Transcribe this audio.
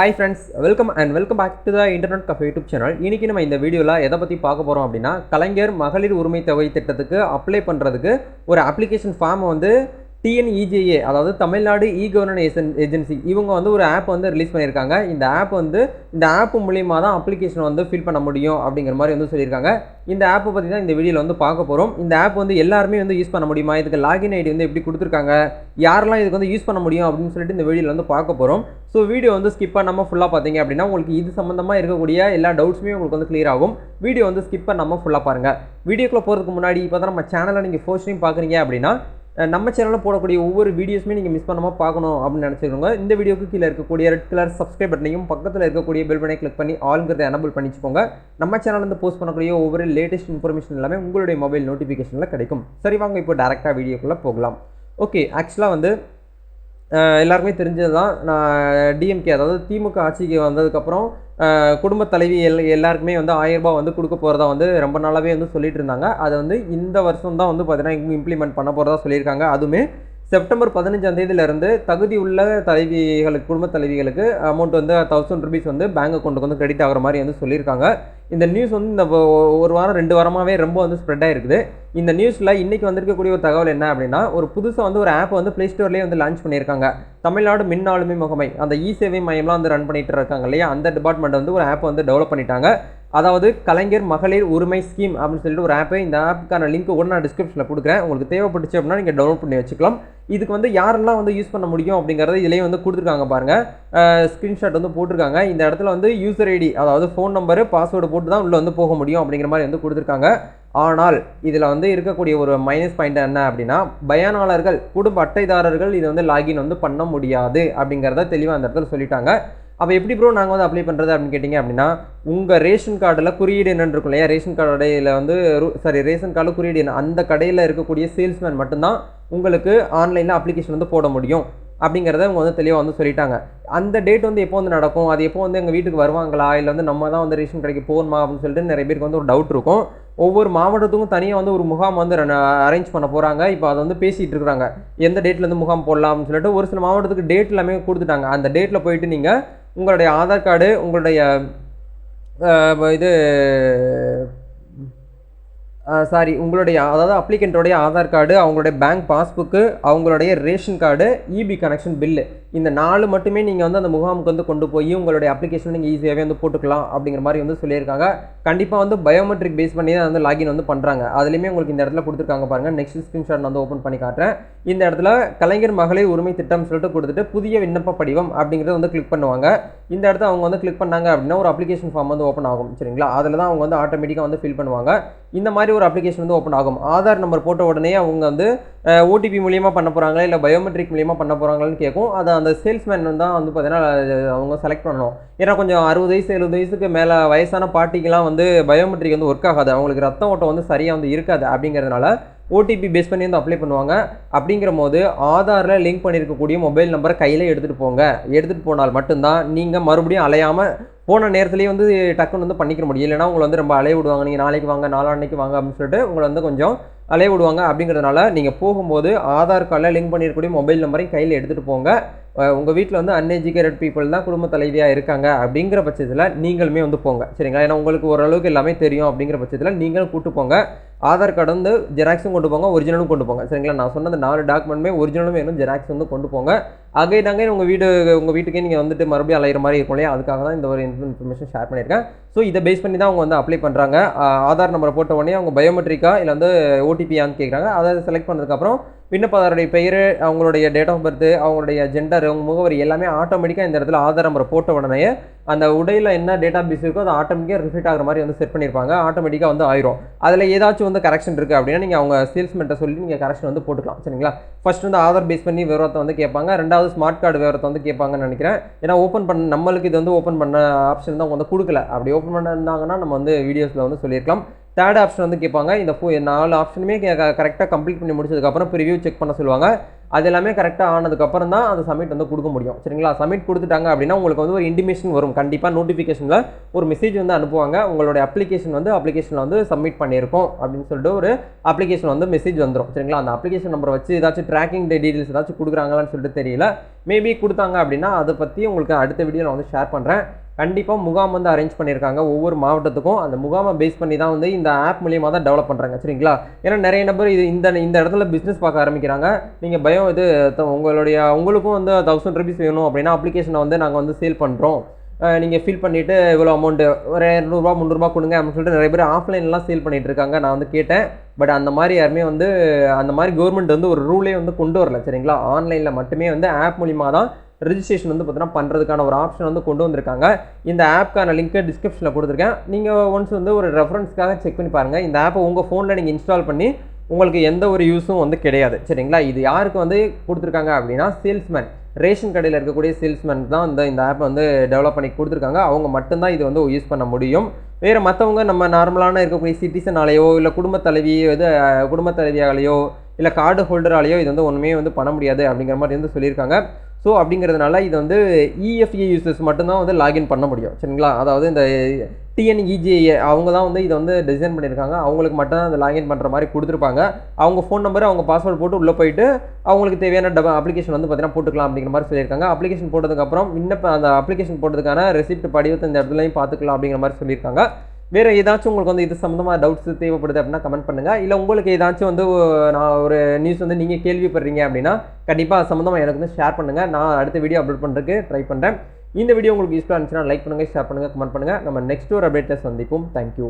Hi friends, welcome back to the Internet Cafe YouTube channel. இன்னைக்கு நம்ம இந்த வீடியோல எதை பத்தி பார்க்க போறோம் அப்படின்னா கலைஞர் மகளிர் உரிமை தொகை திட்டத்துக்கு அப்ளை பண்றதுக்கு ஒரு அப்ளிகேஷன் ஃபார்ம் வந்து TNEJA அதாவது தமிழ்நாடு இ-கவர்னன்ஸ் ஏஜென்சி இவங்க வந்து ஒரு ஆப் வந்து ரிலீஸ் பண்ணியிருக்காங்க. இந்த ஆப் மூலியமா தான் அப்ளிகேஷன் வந்து ஃபில் பண்ண முடியும் அப்படிங்கிற மாதிரி வந்து சொல்லியிருக்காங்க. இந்த ஆப்பை பற்றி தான் இந்த வீடியோவில் வந்து பார்க்க போகிறோம். இந்த ஆப் வந்து எல்லாருமே வந்து யூஸ் பண்ண முடியுமா, இதுக்கு லாகின் ஐடி வந்து எப்படி கொடுத்துருக்காங்க, யாரெல்லாம் இதுக்கு வந்து யூஸ் பண்ண முடியும் அப்படின்னு சொல்லிட்டு இந்த வீடியோவில் வந்து பார்க்க போகிறோம். ஸோ வீடியோ வந்து ஸ்கிப் பண்ணாமல் ஃபுல்லாக பார்த்தீங்க அப்படின்னா உங்களுக்கு இது சம்மந்தமாக இருக்கக்கூடிய எல்லா டவுட்ஸுமே உங்களுக்கு வந்து கிளியர் ஆகும். வீடியோ வந்து ஸ்கிப் பண்ணாமல் ஃபுல்லாக பாருங்கள். வீடியோக்குள்ளே போகிறதுக்கு முன்னாடி இப்போ தான் நம்ம சேனலை நீங்கள் ஃபர்ஸ்ட் டைம் பார்க்குறீங்க அப்படின்னா நம்ம சேனலில் போடக்கூடிய ஒவ்வொரு வீடியோஸுமே நீங்கள் மிஸ் பண்ணாமல் பார்க்கணும் அப்படின்னு நினச்சிக்கோங்க. இந்த வீடியோக்கு கீழே இருக்கக்கூடிய ரெட் கலர் சப்ஸ்கிரைப் பட்டனையும் பக்கத்தில் இருக்கக்கூடிய பெல் பட்டனை கிளிக் பண்ணி ஆல்ங்கிறத எனபிள் பண்ணிச்சுக்கோங்க. நம்ம சேனலில் போஸ்ட் பண்ணக்கூடிய ஒவ்வொரு லேட்டஸ்ட் இன்ஃபர்மேஷன் எல்லாமே உங்களுடைய மொபைல் நோட்டிஃபிகேஷனில் கிடைக்கும். சரி வாங்க இப்போ டேரெக்டாக வீடியோக்குள்ளே போகலாம். ஓகே, ஆக்சுவலாக வந்து எல்லாருக்குமே தெரிஞ்சது தான். நான் டிஎம்கே அதாவது திமுக ஆட்சிக்கு வந்ததுக்கப்புறம் குடும்ப தலைவி எல்லாருக்குமே வந்து 1000 ரூபாய் வந்து கொடுக்க போகிறதா வந்து ரொம்ப நாளாகவே வந்து சொல்லிட்டு இருந்தாங்க. அதை வந்து இந்த வருஷம் தான் வந்து பார்த்தீங்கன்னா இம்ப்ளிமெண்ட் பண்ண போகிறதா சொல்லியிருக்காங்க. அதுவுமே செப்டம்பர் 15ஆம் தேதியிலேருந்து தகுதி உள்ள தலைவிகளுக்கு குடும்ப தலைவிகளுக்கு அமௌண்ட் வந்து 1000 ருபீஸ் வந்து பேங்க் அக்கௌண்ட்டுக்கு வந்து கிரெடிட் ஆகிற மாதிரி வந்து சொல்லியிருக்காங்க. இந்த நியூஸ் வந்து இந்த ஒரு வாரம் 2 வாரமாகவே ரொம்ப வந்து ஸ்ப்ரெட் ஆகிருக்குது. இந்த நியூஸில் இன்றைக்கி வந்திருக்கக்கூடிய ஒரு தகவல் என்ன அப்படின்னா, ஒரு புதுசாக வந்து ஒரு ஆப் வந்து ப்ளே ஸ்டோர்லேயே வந்து லான்ச் பண்ணியிருக்காங்க. தமிழ்நாடு மின் ஆளுமை முகமை அந்த சேவை மையம்லாம் வந்து ரன் பண்ணிட்டு இருக்காங்க இல்லையா, அந்த டிபார்ட்மெண்ட் வந்து ஒரு ஆப் வந்து டெவலப் பண்ணிட்டாங்க. அதாவது கலைஞர் மகளிர் உரிமை ஸ்கீம் அப்படின்னு சொல்லிட்டு ஒரு ஆப்பு. இந்த ஆப்புக்கான லிங்க் கூட நான் டிஸ்கிரிப்ஷனில் கொடுக்குறேன். உங்களுக்கு தேவைப்பட்டுச்சு அப்படின்னா நீங்கள் டவுன்லோட் பண்ணி வச்சுக்கலாம். இதுக்கு வந்து யாரெல்லாம் வந்து யூஸ் பண்ண முடியும் அப்படிங்கிறத இதிலேயே வந்து கொடுத்துருக்காங்க பாருங்கள். ஸ்க்ரீன்ஷாட் வந்து போட்டிருக்காங்க. இந்த இடத்துல வந்து யூசர் ஐடி அதாவது ஃபோன் நம்பரு பாஸ்வேர்டு போட்டு தான் உள்ளே வந்து போக முடியும் அப்படிங்கிற மாதிரி வந்து கொடுத்துருக்காங்க. ஆனால் இதில் வந்து இருக்கக்கூடிய ஒரு மைனஸ் பாயிண்ட் என்ன அப்படின்னா, பயனாளர்கள் குடும்ப அட்டைதாரர்கள் இதை வந்து லாகின் வந்து பண்ண முடியாது அப்படிங்கிறத தெளிவாக அந்த இடத்துல சொல்லிட்டாங்க. அப்போ எப்படி ப்ரோ நாங்கள் வந்து அப்ளை பண்ணுறது அப்படின்னு கேட்டிங்க அப்படின்னா, உங்கள் ரேஷன் கார்டில் குறியீடு என்னன்னு இருக்கும் இல்லையா, ரேஷன் கடையில் வந்து ரேஷன் கார்டில் குறியீடு என்ன, அந்த கடையில் இருக்கக்கூடிய சேல்ஸ்மேன் மட்டும்தான் உங்களுக்கு ஆன்லைனில் அப்ளிகேஷன் வந்து போட முடியும் அப்படிங்கிறத அவங்க வந்து தெளிவாக வந்து சொல்லிட்டாங்க. அந்த டேட் வந்து எப்போ வந்து நடக்கும், அது எப்போ வந்து எங்கள் வீட்டுக்கு வருவாங்களா, இல்லை வந்து நம்ம தான் வந்து ரேஷன் கடைக்கு போகணுமா அப்படின்னு சொல்லிட்டு நிறைய பேருக்கு வந்து ஒரு டவுட் இருக்கும். ஒவ்வொரு மாவட்டத்துக்கும் தனியாக வந்து ஒரு முகாம் வந்து அரேஞ்ச் பண்ண போகிறாங்க. இப்போ அதை வந்து பேசிகிட்டு இருக்கிறாங்க, எந்த டேட்லேருந்து முகாம் போடலாம் அப்படின்னு சொல்லிட்டு. ஒரு சில மாவட்டத்துக்கு டேட் எல்லாமே கொடுத்துட்டாங்க. அந்த டேட்டில் போயிட்டு நீங்கள் உங்களுடைய ஆதார் கார்டு, உங்களுடைய உங்களுடைய அதாவது அப்ளிகண்ட்டோடைய ஆதார் கார்டு, அவங்களுடைய பேங்க் பாஸ்புக்கு, அவங்களுடைய ration card, EB connection bill, இந்த 4 மட்டுமே நீங்கள் வந்து அந்த முகாமுக்கு வந்து கொண்டு போய் உங்களுடைய அப்ளிகேஷன் நீங்கள் ஈஸியாகவே வந்து போட்டுக்கலாம் அப்படிங்கிற மாதிரி வந்து சொல்லியிருக்காங்க. கண்டிப்பாக வந்து பயோமெட்ரிக் பேஸ் பண்ணி தான் வந்து லாகின் வந்து பண்ணுறாங்க. அதுலேயுமே உங்களுக்கு இந்த இடத்துல கொடுத்துருக்காங்க பாருங்கள். நெக்ஸ்ட் ஸ்க்ரீன்ஷாட் நான் வந்து ஓப்பன் பண்ணி காட்டுறேன். இந்த இடத்துல கலைஞர் மகளிர் உரிமை திட்டம் சொல்லிட்டு கொடுத்துட்டு புதிய விண்ணப்ப படிவம் அப்படிங்கிறத வந்து கிளிக் பண்ணுவாங்க. இந்த இடத்துல அவங்க வந்து கிளிக் பண்ணாங்க அப்படின்னா ஒரு அப்ளிகேஷன் ஃபார்ம் வந்து ஓப்பன் ஆகும். சரிங்களா, அதில் தான் அவங்க வந்து ஆட்டோமேட்டிக்காக வந்து ஃபில் பண்ணுவாங்க. இந்த மாதிரி ஒரு அப்ளிகேஷன் வந்து ஓப்பன் ஆகும். ஆதார் நம்பர் போட்ட உடனே அவங்க வந்து ஓடிபி மூலியமாக பண்ண போகிறாங்களா இல்லை பயோமெட்ரிக் மூலியமாக பண்ண போகிறாங்களான்னு கேட்கும். அதை அந்த சேல்ஸ்மேன் தான் வந்து பார்த்தீங்கன்னா அவங்க செலக்ட் பண்ணணும். ஏன்னா கொஞ்சம் 60 வயசு 70 வயசுக்கு மேலே வயசான பாட்டிக்கெலாம் வந்து பயோமெட்ரிக் வந்து ஒர்க் ஆகாது, அவங்களுக்கு ரத்த ஓட்டம் வந்து சரியாக வந்து இருக்காது. அப்படிங்கிறதுனால ஓடிபி பேஸ் பண்ணி வந்து அப்ளை பண்ணுவாங்க. அப்படிங்கிற போது ஆதாரில் லிங்க் பண்ணியிருக்கக்கூடிய மொபைல் நம்பரை கையில் எடுத்துகிட்டு போங்க. எடுத்துகிட்டு போனால் மட்டும்தான் நீங்கள் மறுபடியும் அலையாமல் போன நேரத்துலேயே வந்து டக்குன்னு வந்து பண்ணிக்க முடியும். இல்லைனா உங்களை வந்து ரொம்ப அலைய விடுவாங்க. நீங்கள் நாளைக்கு வாங்க, நாளான்னைக்கு வாங்க அப்படின்னு சொல்லிட்டு உங்களை வந்து கொஞ்சம் அலைய விடுவாங்க. அப்படிங்கிறதுனால நீங்கள் போகும்போது ஆதார் கார்டில் லிங்க் பண்ணியிருக்கக்கூடிய மொபைல் நம்பரையும் கையில் எடுத்துகிட்டு போங்க. உங்கள் வீட்டில் வந்து அன்எஜுகேட்டட் பீப்புள் தான் குடும்ப தலைவியாக இருக்காங்க அப்படிங்கிற பட்சத்தில் நீங்களுமே வந்து போங்க. சரிங்களா, ஏன்னா உங்களுக்கு ஓரளவுக்கு எல்லாமே தெரியும். அப்படிங்கிற பட்சத்தில் நீங்களும் கூட்டு போங்க. ஆதார் கார்டு வந்து ஜெராக்ஸும் கொண்டு போங்க, ஒரிஜினலும் கொண்டு போங்க. சரிங்களா, நான் சொன்ன அந்த 4 டாக்குமெண்ட்டுமே ஒரிஜினலும் வேணும், ஜெராக்ஸ் வந்து கொண்டு போங்க. அங்கே உங்கள் வீட்டுக்கே நீங்கள் வந்துட்டு மறுபடியும் அலையிற மாதிரி இருக்கும் இல்லையா, அதுக்காக தான் இந்த ஒரு இன்ஃபர்மேஷன் ஷேர் பண்ணியிருக்கேன். ஸோ இதை பேஸ் பண்ணி தான் அவங்க வந்து அப்ளை பண்ணுறாங்க. ஆதார் நம்பரை போட்ட உடனே அவங்க பயோமெட்ரிக்கா இல்லை வந்து ஓடிபியான்னு கேட்குறாங்க. அதை செலக்ட் பண்ணதுக்கப்புறம் விண்ணப்பதாரருடைய பெயர், அவங்களுடைய டேட் ஆஃப் பர்த், அவங்களுடைய ஜெண்டர், அவங்க முகவரி எல்லாமே ஆட்டோமேட்டிக்காக இந்த இடத்துல ஆதார் நம்பரை போட்ட உடனே அந்த உடையில் என்ன டேட்டா பேஸ் இருக்கோ அது ஆட்டோமேட்டிக்காக ரிஃப்ளெக்ட் ஆகிற மாதிரி வந்து செட் பண்ணியிருப்பாங்க. ஆட்டோமேட்டிக்காக வந்து ஆயிரும். அதில் ஏதாச்சும் வந்து கரெக்ஷன் இருக்குது அப்படின்னா நீங்கள் அவங்க சேல்ஸ்மென்ட்டை சொல்லி நீங்கள் கரெக்ஷன் வந்து போட்டுக்கலாம். சரிங்களா, ஃபர்ஸ்ட் வந்து ஆதார் பேஸ் பண்ணி விவரத்தை வந்து கேட்பாங்க. 2வது ஸ்மார்ட் கார்டு விவரத்தை வந்து கேட்பாங்கன்னு நினைக்கிறேன். ஏன்னா ஓப்பன் பண்ண நம்மளுக்கு இது வந்து ஓப்பன் பண்ண ஆப்ஷன் தான் அவங்க வந்து கொடுக்கல. அப்படி ஓப்பன் பண்ணிருந்தாங்கன்னா நம்ம வந்து வீடியோஸில் வந்து சொல்லியிருக்கலாம். 3rd ஆப்ஷன் வந்து கேட்பாங்க. இந்த 4 ஆப்ஷனுமே கரெக்டாக கம்ப்ளீட் பண்ணி முடிச்சதுக்கப்புறம் ப்ரிவியூ செக் பண்ண சொல்லுவாங்க. அது எல்லாமே கரெக்டாக ஆனதுக்கப்புறம் தான் அந்த சப்மிட் வந்து கொடுக்க முடியும். சரிங்களா? சப்மிட் கொடுத்துட்டாங்க அப்படின்னா உங்களுக்கு வந்து ஒரு இன்டிமேஷன் வரும். கண்டிப்பாக நோட்டிஃபிகேஷனில் ஒரு மெசேஜ் வந்து அனுப்புவாங்க. உங்களுடைய அப்ளிகேஷனில் வந்து சப்மிட் பண்ணியிருக்கோம் அப்படின்னு சொல்லிட்டு ஒரு அப்ளிகேஷன் வந்து மெசேஜ் வந்துடும். சரிங்களா? அந்த அப்ளிகேஷன் நம்பரை வச்சு ஏதாச்சும் ட்ராக்கிங் டீடைல்ஸ் ஏதாச்சும் கொடுக்குறாங்களான்னு சொல்லிட்டு தெரியல. மேபி கொடுத்தாங்க அப்படின்னா அதை பற்றி உங்களுக்கு அடுத்த வீடியோவில் வந்து ஷேர் பண்ணுறேன். கண்டிப்பாக முகாம் வந்து அரேஞ்ச் பண்ணியிருக்காங்க ஒவ்வொரு மாவட்டத்துக்கும். அந்த முகாமை பேஸ் பண்ணி தான் வந்து இந்த ஆப் மூலியமாக தான் டெவலப் பண்ணுறாங்க. சரிங்களா? ஏன்னா நிறைய நபர் இந்த இடத்துல பிஸ்னஸ் பார்க்க ஆரம்பிக்கிறாங்க. நீங்கள் பயம் இது உங்களுக்கும் வந்து 1000 rupees வேணும் அப்படின்னா அப்ளிகேஷனை வந்து நாங்கள் வந்து சேல் பண்ணுறோம், நீங்கள் ஃபில் பண்ணிவிட்டு இவ்வளோ அமௌண்ட்டு ஒரு 200 300 கொடுங்க அப்படின்னு சொல்லிட்டு நிறைய பேர் ஆஃப்லைன்லாம் சேல் பண்ணிகிட்டு இருக்காங்க. நான் வந்து கேட்டேன். பட் அந்த மாதிரி யாருமே வந்து அந்த மாதிரி கவர்மெண்ட் வந்து ஒரு ரூலே வந்து கொண்டு வரல. சரிங்களா? ஆன்லைனில் மட்டுமே வந்து ஆப் மூலிமா தான் ரெஜிஸ்ட்ரேஷன் வந்து பார்த்தீங்கன்னா பண்ணுறதுக்கான ஒரு ஆப்ஷன் வந்து கொண்டு வந்திருக்காங்க. இந்த ஆப்க்கான லிங்க்கை டிஸ்கிரிப்ஷனில் கொடுத்துருக்கேன். நீங்கள் ஒன்ஸ் வந்து ஒரு ரெஃபரன்ஸ்க்காக செக் பண்ணி பாருங்கள். இந்த ஆப்பை உங்கள் ஃபோனில் நீங்கள் இன்ஸ்டால் பண்ணி உங்களுக்கு எந்த ஒரு யூஸும் வந்து கிடையாது. சரிங்களா? இது யாருக்கு வந்து கொடுத்துருக்காங்க அப்படின்னா சேல்ஸ்மேன், ரேஷன் கடையில் இருக்கக்கூடிய சேல்ஸ்மேன் தான் இந்த ஆப்பை வந்து டெவலப் பண்ணி கொடுத்துருக்காங்க. அவங்க மட்டும்தான் இது வந்து யூஸ் பண்ண முடியும். வேறு மற்றவங்க நம்ம நார்மலான இருக்கக்கூடிய சிட்டிசனாலேயோ இல்லை குடும்ப தலைவியாலேயோ இல்லை கார்டு ஹோல்டராலேயோ இது வந்து ஒன்றுமே வந்து பண்ண முடியாது அப்படிங்கிற மாதிரி வந்து சொல்லியிருக்காங்க. ஸோ அப்படிங்கிறதுனால இது வந்து இஎஃப்ஏ யூசர்ஸ் மட்டும்தான் வந்து லாகின் பண்ண முடியும். சரிங்களா? அதாவது இந்த டிஎன்இஜேஏ அவங்க தான் வந்து இதை வந்து டிசைன் பண்ணியிருக்காங்க. அவங்களுக்கு மட்டும் தான் அந்த லாகின் பண்ணுற மாதிரி கொடுத்துருப்பாங்க. அவங்க ஃபோன் நம்பர் அவங்க பாஸ்வேர்டு போட்டு உள்ளே போயிட்டு அவங்களுக்கு தேவையான அப்ளிகேஷன் வந்து பார்த்தீங்கன்னா போட்டுக்கலாம் அப்படிங்கிற மாதிரி சொல்லியிருக்காங்க. அப்ளிகேஷன் போட்டதுக்கப்புறம் அந்த அப்ளிகேஷன் போட்டதுக்கான ரெசிப்ட் படிவத்தை இந்த இடத்துலையும் பார்த்துக்கலாம் அப்படிங்கிற மாதிரி சொல்லியிருக்காங்க. வேறு ஏதாச்சும் உங்களுக்கு வந்து இது சம்மந்தமாக டவுட்ஸ் தேவைப்படுது அப்படின்னா கமெண்ட் பண்ணுங்கள். இல்லை உங்களுக்கு ஏதாச்சும் வந்து நான் ஒரு நியூஸ் வந்து நீங்கள் கேள்விப்படுறீங்க அப்படின்னா கண்டிப்பாக அது சம்மந்தமாக எனக்கு வந்து ஷேர் பண்ணுங்கள். நான் அடுத்த வீடியோ அப்லோட் பண்ணுறதுக்கு ட்ரை பண்ணுறேன். இந்த வீடியோ உங்களுக்கு யூஸ்ஃபுல்லாக இருந்துச்சுன்னா லைக் பண்ணுங்கள், ஷேர் பண்ணுங்கள், கமெண்ட் பண்ணுங்கள். நம்ம நெக்ஸ்ட் ஒரு அப்டேட்டில் சந்திப்போம். தேங்க்யூ.